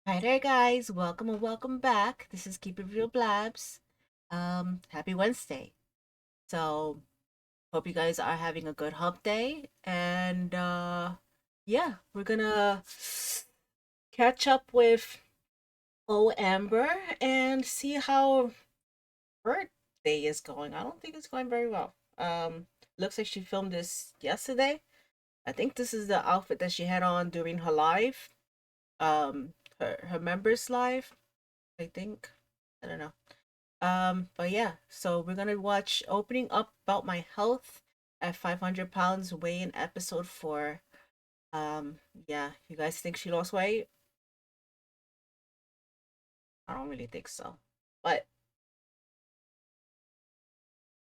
Hi there, guys. Welcome and welcome back. This is Keep It Real Blabs. Happy Wednesday. So, hope you guys are having a good hump day. And yeah, we're gonna catch up with Amber and see how her day is going. I don't think it's going very well. Looks like she filmed this yesterday. I think this is the outfit that she had on during her live. Her members live, I think. I don't know. But yeah, so we're gonna watch Opening Up About My Health at 500 pounds weigh-in episode 4. Yeah, you guys think she lost weight? I don't really think so. But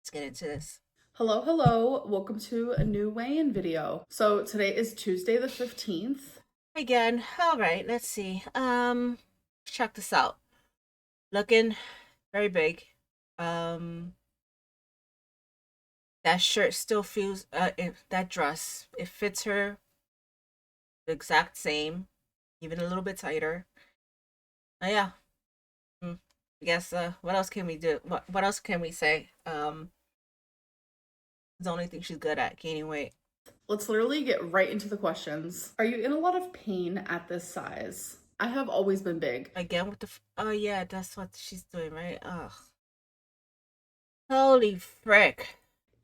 let's get into this. Hello, hello. Welcome to a new weigh-in video. So today is Tuesday the 15th. Again, all right, let's see. Check this out. Looking very big. Um, that shirt still feels that dress. It fits her the exact same, even a little bit tighter. Yeah. Mm. I guess what else can we do? What else can we say? It's the only thing she's good at, gaining weight. Let's literally get right into the questions. Are you in a lot of pain at this size? I have always been big. Again with the oh yeah, that's what she's doing, right? Ugh. Holy frick.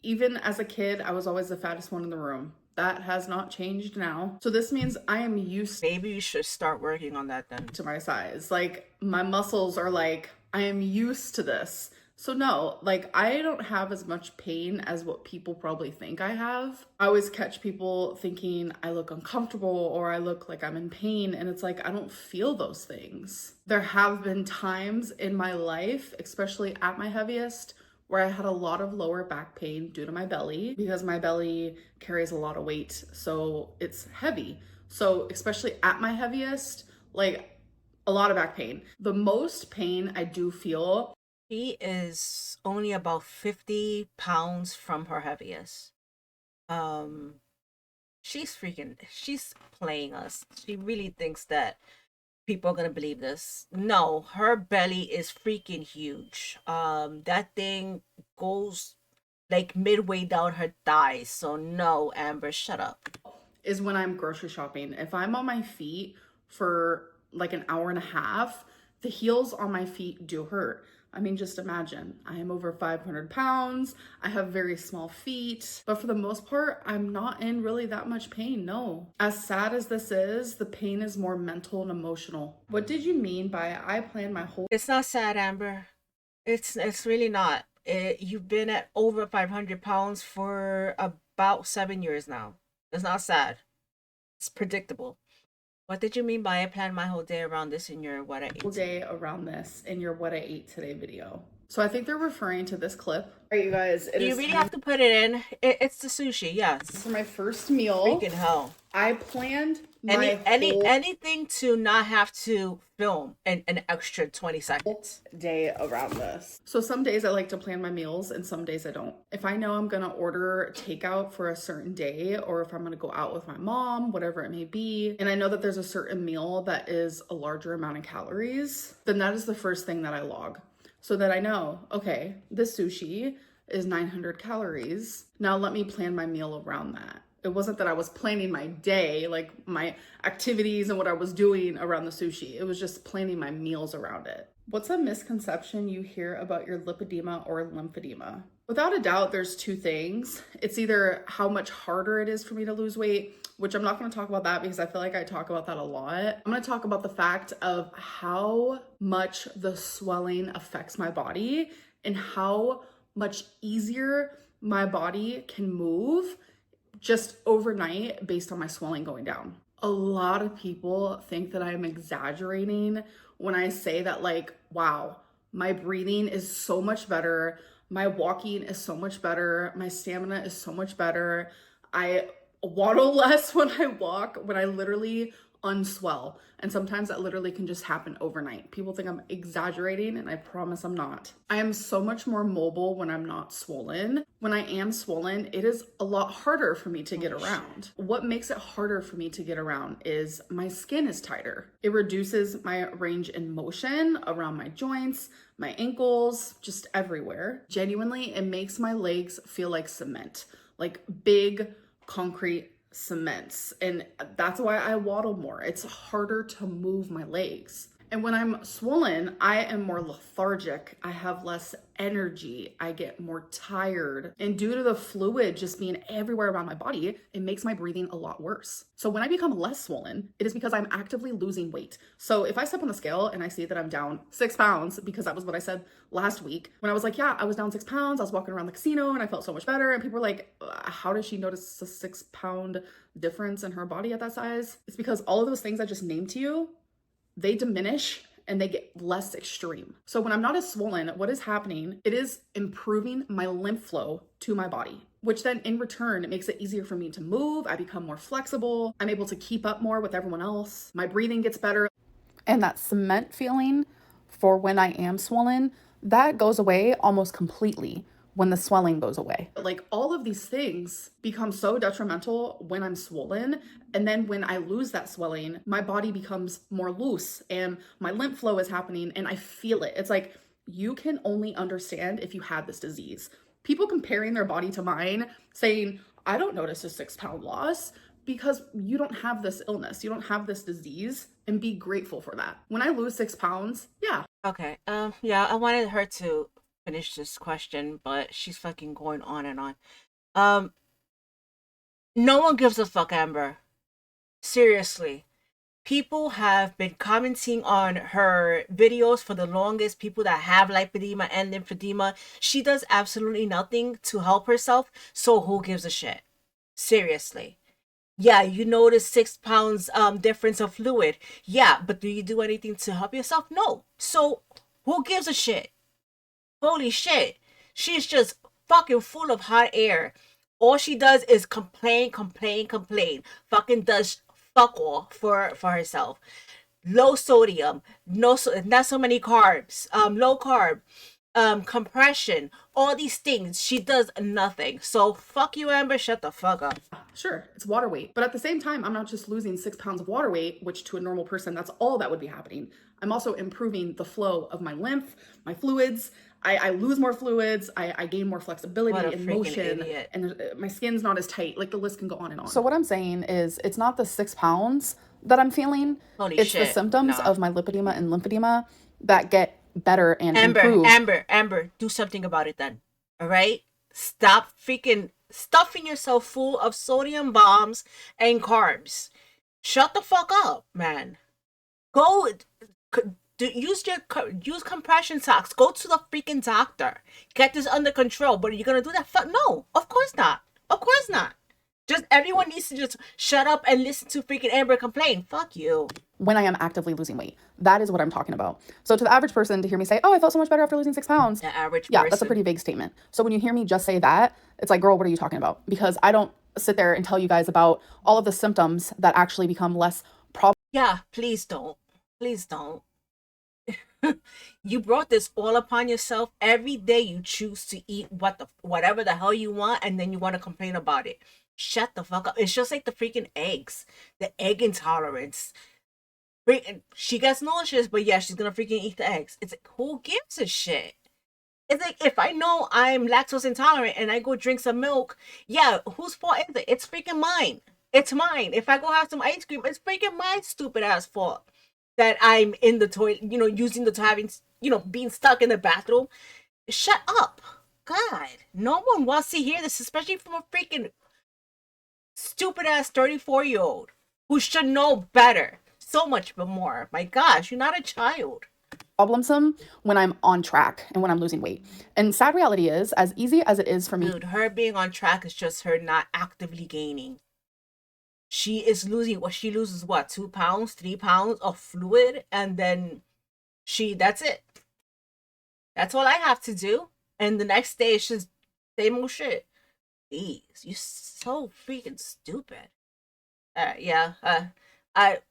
Even as a kid, I was always the fattest one in the room. That has not changed now. So this means I am used Maybe you should start working on that then. to my size. Like my muscles are like, I am used to this. So no, like I don't have as much pain as what people probably think I have. I always catch people thinking I look uncomfortable or I look like I'm in pain, and it's like I don't feel those things. There have been times in my life, especially at my heaviest, where I had a lot of lower back pain due to my belly because my belly carries a lot of weight, so it's heavy. So especially at my heaviest, like a lot of back pain. The most pain I do feel. She is only about 50 pounds from her heaviest. Um, she's playing us. She really thinks that people are gonna believe this. No, her belly is freaking huge. That thing goes like midway down her thighs. So no, Amber, shut up. Is when I'm grocery shopping. If I'm on my feet for like an hour and a half, the heels on my feet do hurt. I mean, just imagine. I am over 500 pounds. I have very small feet, but for the most part, I'm not in really that much pain. No. As sad as this is, the pain is more mental and emotional. What did you mean by I planned my whole It's not sad, Amber. It's really not. You've been at over 500 pounds for about 7 years now. It's not sad. It's predictable. What did you mean by I planned my whole day around this in your what I ate today? day around this in your what I ate today video? So I think they're referring to this clip. All right, you guys, it Do you is really time have to put it in? It's the sushi, yes. for my first meal. Freaking hell. I planned my whole Anything to not have to film an extra 20 seconds. day around this. So some days I like to plan my meals and some days I don't. If I know I'm gonna order takeout for a certain day, or if I'm gonna go out with my mom, whatever it may be, and I know that there's a certain meal that is a larger amount of calories, then that is the first thing that I log. So that I know, okay, this sushi is 900 calories. Now let me plan my meal around that. It wasn't that I was planning my day, like my activities and what I was doing around the sushi. It was just planning my meals around it. What's a misconception you hear about your lipedema or lymphedema? Without a doubt, there's two things. It's either how much harder it is for me to lose weight, which I'm not going to talk about that because I feel like I talk about that a lot. I'm going to talk about the fact of how much the swelling affects my body and how much easier my body can move just overnight based on my swelling going down. A lot of people think that I'm exaggerating when I say that, like, wow, my breathing is so much better. My walking is so much better. My stamina is so much better. I waddle less when I walk, when I literally unswell. And sometimes that literally can just happen overnight. People think I'm exaggerating, and I promise I'm not. I am so much more mobile when I'm not swollen. When I am swollen, it is a lot harder for me to get Holy shit. around. What makes it harder for me to get around is my skin is tighter. It reduces my range in motion around my joints, my ankles, just everywhere. Genuinely, it makes my legs feel like cement, like big concrete cements. And that's why I waddle more. It's harder to move my legs. And when I'm swollen, I am more lethargic. I have less energy. I get more tired. And due to the fluid just being everywhere around my body, it makes my breathing a lot worse. So when I become less swollen, it is because I'm actively losing weight. So if I step on the scale and I see that I'm down 6 pounds, because that was what I said last week, when I was like, yeah, I was down 6 pounds, I was walking around the casino and I felt so much better. And people were like, how does she notice a 6 pound difference in her body at that size? It's because all of those things I just named to you, they diminish and they get less extreme. So when I'm not as swollen, what is happening? It is improving my lymph flow to my body, which then in return, it makes it easier for me to move. I become more flexible. I'm able to keep up more with everyone else. My breathing gets better. And that cement feeling for when I am swollen, that goes away almost completely when the swelling goes away. Like all of these things become so detrimental when I'm swollen. And then when I lose that swelling, my body becomes more loose and my lymph flow is happening and I feel it. It's like you can only understand if you had this disease. People comparing their body to mine, saying, I don't notice a 6 pound loss because you don't have this illness, you don't have this disease, and be grateful for that. When I lose 6 pounds, yeah. Okay. Yeah, I wanted her to finish this question, but she's fucking going on and on. Um, no one gives a fuck, Amber. Seriously. People have been commenting on her videos for the longest. People that have lipedema and lymphedema. She does absolutely nothing to help herself. So who gives a shit? Seriously. Yeah, you notice 6 pounds difference of fluid. Yeah, but do you do anything to help yourself? No. So who gives a shit? Holy shit. She's just fucking full of hot air. All she does is complain, complain, complain. Fucking does fuck all for herself. Low sodium, not so many carbs, low carb, compression, all these things. She does nothing. So fuck you, Amber. Shut the fuck up. Sure, it's water weight. But at the same time, I'm not just losing 6 pounds of water weight, which to a normal person, that's all that would be happening. I'm also improving the flow of my lymph, my fluids. I lose more fluids. I gain more flexibility and motion. Idiot. And my skin's not as tight. Like the list can go on and on. So what I'm saying is it's not the 6 pounds that I'm feeling. Holy it's shit. The symptoms Nah. of my lipedema and lymphedema that get better and Amber, improve. Amber, do something about it then. All right? Stop freaking stuffing yourself full of sodium bombs and carbs. Shut the fuck up, man. Go use compression socks. Go to the freaking doctor. Get this under control. But are you gonna do that? No, of course not. Of course not. Just everyone needs to just shut up and listen to freaking Amber complain. Fuck you. When I am actively losing weight, that is what I'm talking about. So to the average person, to hear me say, "Oh, I felt so much better after losing 6 pounds," The average yeah, person. that's a pretty vague statement. So when you hear me just say that, it's like, girl, what are you talking about? Because I don't sit there and tell you guys about all of the symptoms that actually become less problem. Yeah, please don't. Please don't. You brought this all upon yourself. Every day you choose to eat whatever the hell you want, and then you want to complain about it. Shut the fuck up. It's just like the freaking eggs. The egg intolerance. She gets nauseous, but yeah, she's gonna freaking eat the eggs. It's like, who gives a shit? It's like, if I know I'm lactose intolerant and I go drink some milk, yeah, whose fault is it? It's freaking mine. It's mine. If I go have some ice cream, it's freaking my stupid ass fault that I'm in the toilet, using the having, being stuck in the bathroom. Shut up. God, no one wants to hear this, especially from a freaking stupid ass 34-year-old who should know better. So much but more. My gosh, you're not a child. Problemsome when I'm on track and when I'm losing weight. And sad reality is, as easy as it is for me. Dude, her being on track is just her not actively gaining. She is losing she loses 2 pounds, 3 pounds of fluid, and then that's it. That's all I have to do. And the next day it's just same old shit. Jeez, you're so freaking stupid. Yeah.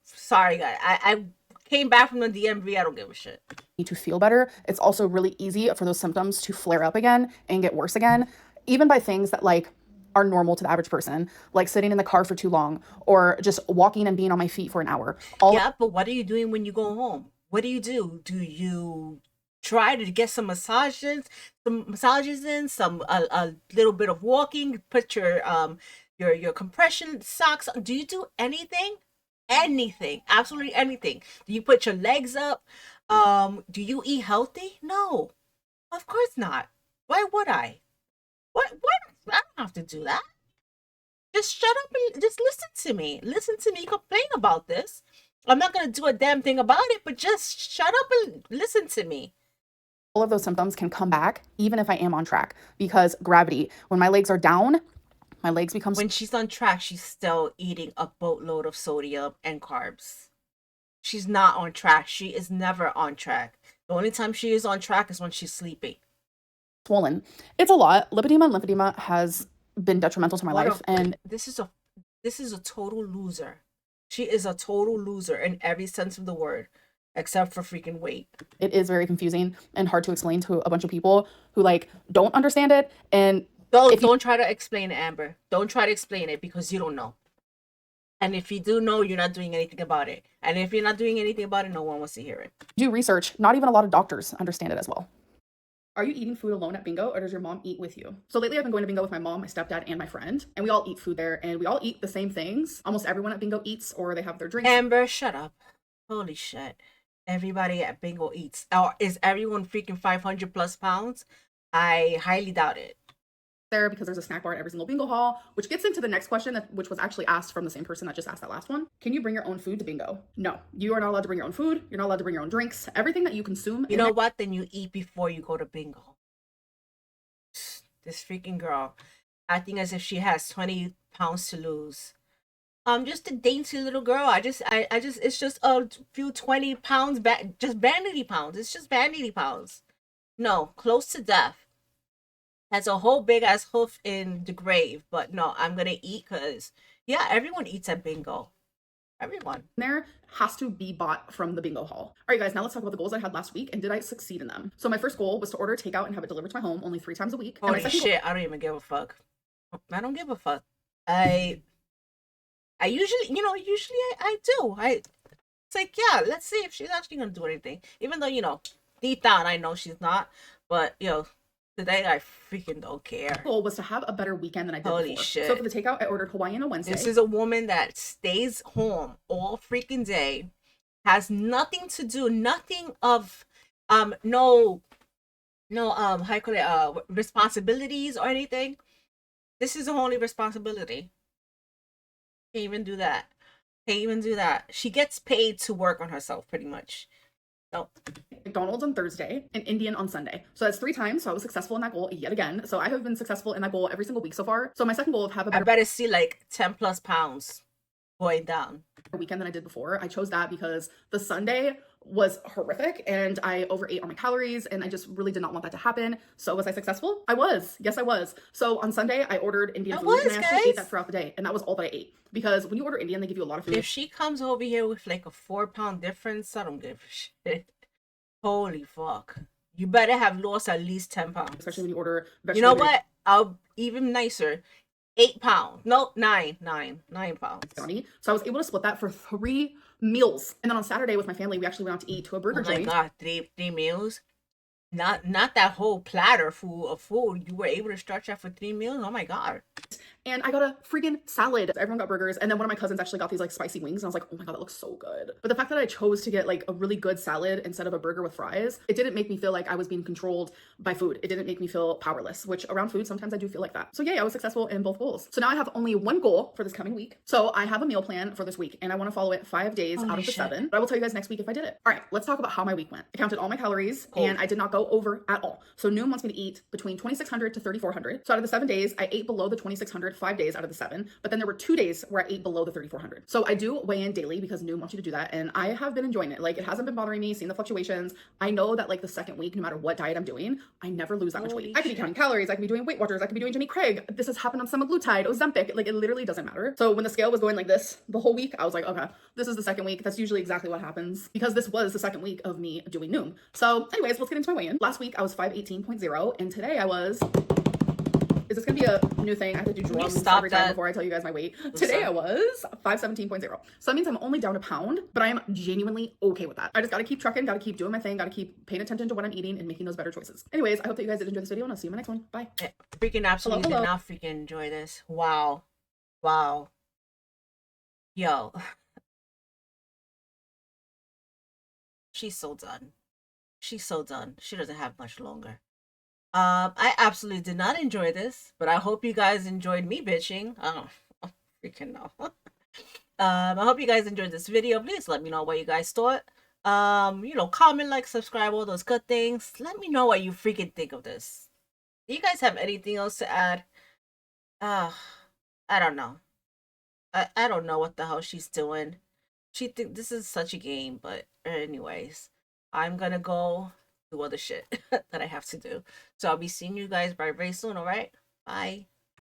Sorry, guys. I came back from the DMV. I don't give a shit. To feel better, it's also really easy for those symptoms to flare up again and get worse again, even by things that like are normal to the average person, like sitting in the car for too long or just walking and being on my feet for an hour. All Yeah, but what are you doing when you go home? What do you do? Do you try to get some massages in, some a little bit of walking, put your compression socks on? Do you do anything? Anything, absolutely anything. Do you put your legs up? Do you eat healthy? No, of course not. Why would I? What? I don't have to do that. Just shut up and just listen to me. Listen to me complain about this. I'm not gonna do a damn thing about it, but just shut up and listen to me. of those symptoms can come back even if I am on track because gravity, when my legs are down, my legs become When she's on track, she's still eating a boatload of sodium and carbs. She's not on track. She is never on track. The only time she is on track is when she's sleeping. swollen. It's a lot. Lymphedema has been detrimental to my What life, a and this is a total loser. She is a total loser in every sense of the word, except for freaking weight. it is very confusing and hard to explain to a bunch of people who like don't understand it. And if you Don't try to explain it, Amber. Don't try to explain it because you don't know. And if you do know, you're not doing anything about it. And if you're not doing anything about it, no one wants to hear it. do research, not even a lot of doctors understand it as well. Are you eating food alone at bingo or does your mom eat with you? So lately I've been going to bingo with my mom, my stepdad, and my friend, and we all eat food there and we all eat the same things. Almost everyone at bingo eats or they have their drinks. Amber, shut up. Holy shit. Everybody at bingo eats. Or is everyone freaking 500 plus pounds? I highly doubt it. There because there's a snack bar at every single bingo hall, which gets into the next question, which was actually asked from the same person that just asked that last one. Can you bring your own food to bingo? No, you are not allowed to bring your own food. You're not allowed to bring your own drinks. Everything that you consume. You know what? Then you eat before you go to bingo. This freaking girl acting as if she has 20 pounds to lose. Just a dainty little girl. It's just a few 20 pounds, just vanity pounds. It's just vanity pounds. No, close to death. Has a whole big ass hoof in the grave. But no, I'm gonna eat because, yeah, everyone eats at bingo. Everyone. There has to be bought from the bingo hall. All right, guys, now let's talk about the goals I had last week and did I succeed in them? So my first goal was to order takeout and have it delivered to my home only 3 times a week. Holy shit, I don't even give a fuck. I don't give a fuck. I usually, I do. It's like, yeah, let's see if she's actually gonna do anything. Even though, deep down I know she's not. But today I freaking don't care. Goal was to have a better weekend than I did Holy before. shit. So for the takeout, I ordered Hawaiian on Wednesday. This is a woman that stays home all freaking day, has nothing to do, nothing of no how you call it, responsibilities or anything. This is her only responsibility. Can't even do that. Can't even do that. She gets paid to work on herself, pretty much. No. McDonald's on Thursday and Indian on Sunday. So that's 3 times. So I was successful in that goal yet again. So I have been successful in that goal every single week so far. So my second goal of have a better I better see like 10 plus pounds going down weekend than I did before. I chose that because the Sunday was horrific and I overate on my calories and I just really did not want that to happen. So was I successful? I was. Yes, I was. So on Sunday, I ordered Indian food and I actually ate that throughout the day. And that was all that I ate. Because when you order Indian, they give you a lot of food. If she comes over here with like a 4-pound difference, I don't give a shit. Holy fuck. You better have lost at least 10 pounds. Especially when you order vegetables. You know what? I'll even nicer. 8 pounds. No, 9 pounds. So I was able to split that for 3 meals. And then on Saturday with my family, we actually went out to eat to a burger joint. Oh my god, three meals? Not that whole platter full of food. You were able to stretch out for 3 meals? Oh my god. And I got a freaking salad. Everyone got burgers. And then one of my cousins actually got these like spicy wings. And I was like, oh my God, that looks so good. But the fact that I chose to get like a really good salad instead of a burger with fries, it didn't make me feel like I was being controlled by food. It didn't make me feel powerless, which around food, sometimes I do feel like that. So yay, I was successful in both goals. So now I have only one goal for this coming week. So I have a meal plan for this week and I want to follow it 5 days out of the 7. But I will tell you guys next week if I did it. All right, let's talk about how my week went. I counted all my calories and I did not go over at all. So Noom wants me to eat between 2,600 to 3,400. So out of the 7 days, I ate below the 2,600 3,400 5 days out of the 7, but then there were 2 days where I ate below the 3,400. So I do weigh in daily because Noom wants you to do that, and I have been enjoying it. Like, it hasn't been bothering me, seeing the fluctuations. I know that like the second week, no matter what diet I'm doing, I never lose that much weight. Holy I could be counting shit. calories, I could be doing Weight Watchers, I could be doing Jimmy Craig. This has happened on semaglutide, Ozempic. Like, it literally doesn't matter. So when the scale was going like this the whole week, I was like, okay, this is the second week. That's usually exactly what happens because this was the second week of me doing Noom. So anyways, let's get into my weigh-in. Last week I was 518.0, and today I was, is this gonna be a new thing? I have to do drums every time before I tell you guys my weight. Today I was 517.0. So that means I'm only down a pound, but I am genuinely okay with that. I just gotta keep trucking, gotta keep doing my thing, gotta keep paying attention to what I'm eating and making those better choices. Anyways, I hope that you guys did enjoy this video, and I'll see you in my next one. Bye. Freaking absolutely Hello. did not freaking enjoy this. Wow. Wow. Yo. She's so done. She's so done. She doesn't have much longer. I absolutely did not enjoy this, but I hope you guys enjoyed me bitching. I don't freaking know. I hope you guys enjoyed this video. Please let me know what you guys thought. Comment, like, subscribe, all those good things. Let me know what you freaking think of this. Do you guys have anything else to add? I don't know. I don't know what the hell she's doing. She think this is such a game, but anyways, I'm gonna go do other shit that I have to do. So I'll be seeing you guys very, very soon, all right? Bye.